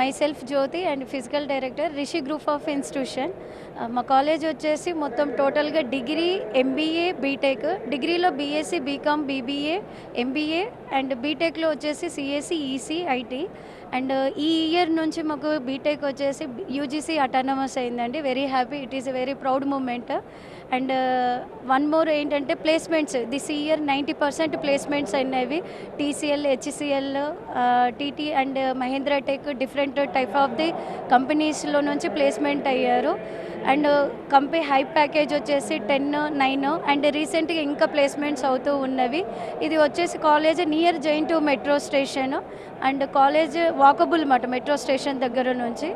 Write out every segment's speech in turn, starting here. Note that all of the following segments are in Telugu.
myself Jyoti and physical director Rishi Group of Institution. మా కాలేజ్ వచ్చేసి మొత్తం టోటల్గా డిగ్రీ ఎంబీఏ బీటెక్. డిగ్రీలో BSc BCom BBA MBA and బీటెక్లో వచ్చేసి సిఎస్సి ఈసీ ఐటీ. అండ్ ఈ ఇయర్ నుంచి మాకు బీటెక్ వచ్చేసి యూజీసీ అటానమస్ అయిందండి. Very happy, it is a very proud moment. And one more ఏంటంటే ప్లేస్మెంట్స్ దిస్ ఇయర్ 90% ప్లేస్మెంట్స్ అయినవి. TCL, HCL, TT and Mahindra tech different type of the కంపెనీస్లో నుంచి ప్లేస్మెంట్ అయ్యారు. అండ్ కంపెనీ హై ప్యాకేజ్ వచ్చేసి 10, 9 అండ్ రీసెంట్గా ఇంకా ప్లేస్మెంట్స్ అవుతూ ఉన్నవి. ఇది వచ్చేసి college near Jain to metro station and college walkable మాట మెట్రో స్టేషన్ దగ్గర నుంచి.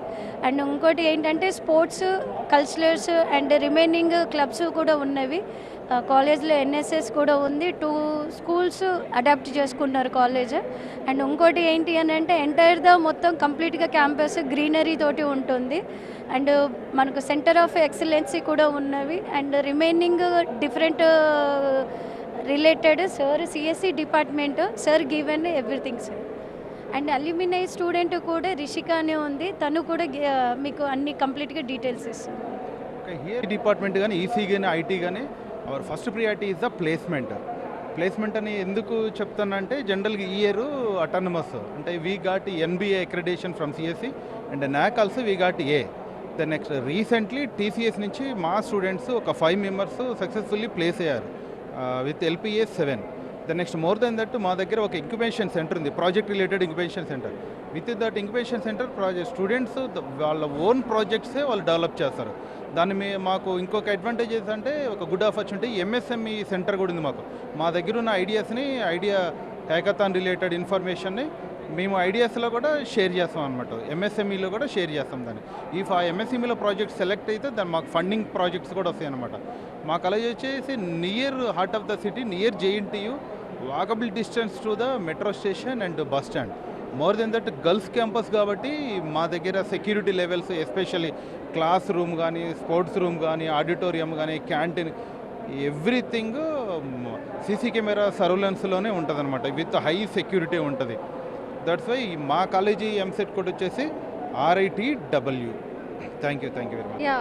అండ్ ఇంకోటి ఏంటంటే sports, culturals and remaining clubs కూడా ఉన్నవి. కాలేజ్లో ఎన్ఎస్ఎస్ కూడా ఉంది. 2 స్కూల్స్ అడాప్ట్ చేసుకున్నారు కాలేజ్. అండ్ ఇంకోటి ఏంటి అని అంటే ఎంటైర్ మొత్తం కంప్లీట్గా క్యాంపస్ గ్రీనరీ తోటి ఉంటుంది. అండ్ మనకు సెంటర్ ఆఫ్ ఎక్సలెన్సీ కూడా ఉన్నవి. And remaining different related sir CSC department sir given everything sir. And alumni student కూడా రిషిక అనే ఉంది, తను కూడా మీకు అన్ని కంప్లీట్గా డీటెయిల్స్ ఇస్తుంది. డిపార్ట్మెంట్ కానీ ఈసీ కానీ ఐటీ కానీ our first priority is the placement అని ఎందుకు చెప్తానంటే జనరల్గా ఈ ఇయర్ అటానమస్ అంటే we got NBA accreditation from CSC and NAAC also we got A. The next recently TCS నుంచి మా స్టూడెంట్స్ ఒక 5 మెంబర్స్ సక్సెస్ఫుల్లీ ప్లేస్ అయ్యారు with LPA 7. The next more than that మా దగ్గర ఒక ఇంక్యుబేషన్ సెంటర్ ఉంది, project related incubation centre. With that incubation centre students వాళ్ళ ఓన్ ప్రాజెక్ట్సే వాళ్ళు డెవలప్ చేస్తారు. దాన్ని మాకు ఇంకొక అడ్వాంటేజెస్ అంటే ఒక గుడ్ ఆపర్చునిటీ ఎంఎస్ఎంఈ సెంటర్ కూడా ఉంది మాకు. మా దగ్గర ఉన్న ఐడియా హ్యాకథాన్ రిలేటెడ్ ఇన్ఫర్మేషన్ని మేము ఐడియాస్లో కూడా షేర్ చేస్తాం అనమాట. ఎంఎస్ఎంఈలో కూడా షేర్ చేస్తాం దాన్ని. ఆ ఎంఎస్ఎంఈలో ప్రాజెక్ట్ సెలెక్ట్ అయితే దాన్ని మాకు ఫండింగ్ ప్రాజెక్ట్స్ కూడా వస్తాయి అనమాట. మా కాలేజ్ వచ్చేసి near heart of the city, near JNTU, walkable distance to the metro station and bus stand. More than that girls campus కాబట్టి మా దగ్గర security levels especially class room కానీ, స్పోర్ట్స్ రూమ్ కానీ, ఆడిటోరియం కానీ, క్యాంటీన్ ఎవ్రీథింగ్ సీసీ కెమెరా సర్వలెన్స్లోనే ఉంటుంది అనమాట. విత్ హై సెక్యూరిటీ ఉంటుంది. దట్స్ వై మా కాలేజీ ఎంసెట్ కోడ్ వచ్చేసి RITW. Thank you very much. Yeah,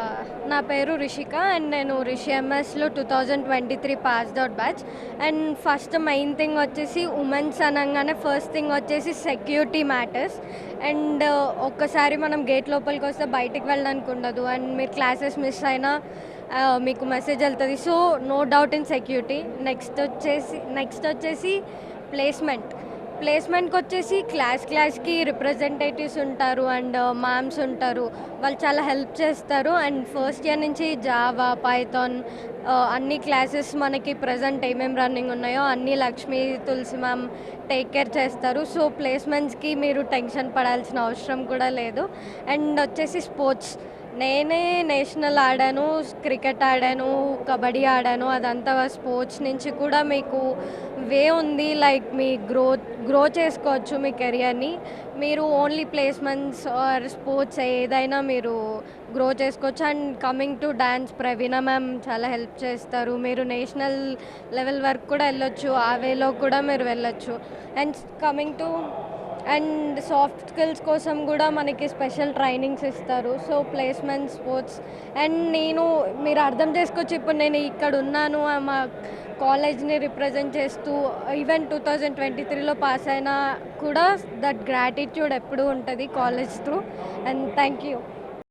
నా పేరు రిషిక అండ్ నేను Rishi ఎంఎస్లో 2023 passed out batch. And first main thing వచ్చేసి ఉమెన్స్ అనగానే ఫస్ట్ థింగ్ వచ్చేసి సెక్యూరిటీ మ్యాటర్స్. అండ్ ఒక్కసారి మనం గేట్ లోపలికి వస్తే బయటికి వెళ్ళడానికి ఉండదు. అండ్ మీరు క్లాసెస్ మిస్ అయినా మీకు మెసేజ్ వెళ్తుంది. So no doubt in security. Next వచ్చేసి ప్లేస్మెంట్కి వచ్చేసి క్లాస్కి రిప్రజెంటేటివ్స్ ఉంటారు అండ్ మ్యామ్స్ ఉంటారు, వాళ్ళు చాలా హెల్ప్ చేస్తారు. అండ్ ఫస్ట్ ఇయర్ నుంచి జావా, పైథాన్ అన్ని క్లాసెస్ మనకి ప్రజెంట్ ఏమేమి రన్నింగ్ ఉన్నాయో అన్నీ లక్ష్మీ, తులసి మ్యామ్ టేక్ కేర్ చేస్తారు. సో ప్లేస్మెంట్స్కి మీరు టెన్షన్ పడాల్సిన అవసరం కూడా లేదు. అండ్ వచ్చేసి స్పోర్ట్స్, నేనే నేషనల్ ఆడాను, క్రికెట్ ఆడాను, కబడ్డీ ఆడాను. అదంతా స్పోర్ట్స్ నుంచి కూడా మీకు వే ఉంది, లైక్ మీ గ్రో చేసుకోవచ్చు మీ కెరియర్ని. మీరు ఓన్లీ ప్లేస్మెంట్స్ ఆర్ స్పోర్ట్స్ ఏదైనా మీరు గ్రో చేసుకోవచ్చు. And coming to dance, Praveena ma'am చాలా హెల్ప్ చేస్తారు. మీరు నేషనల్ లెవెల్ వరకు కూడా వెళ్ళొచ్చు, ఆ వేలో కూడా మీరు వెళ్ళొచ్చు. అండ్ సాఫ్ట్ స్కిల్స్ కోసం కూడా మనకి స్పెషల్ ట్రైనింగ్స్ ఇస్తారు. సో ప్లేస్మెంట్, స్పోర్ట్స్ అండ్ మీరు అర్థం చేసుకోవచ్చు, ఇప్పుడు నేను ఇక్కడ ఉన్నాను మా కాలేజ్ని రిప్రజెంట్ చేస్తూ. ఈవెన్ 2023లో పాస్ అయినా కూడా దట్ గ్రాటిట్యూడ్ ఎప్పుడూ ఉంటుంది college through. And thank you.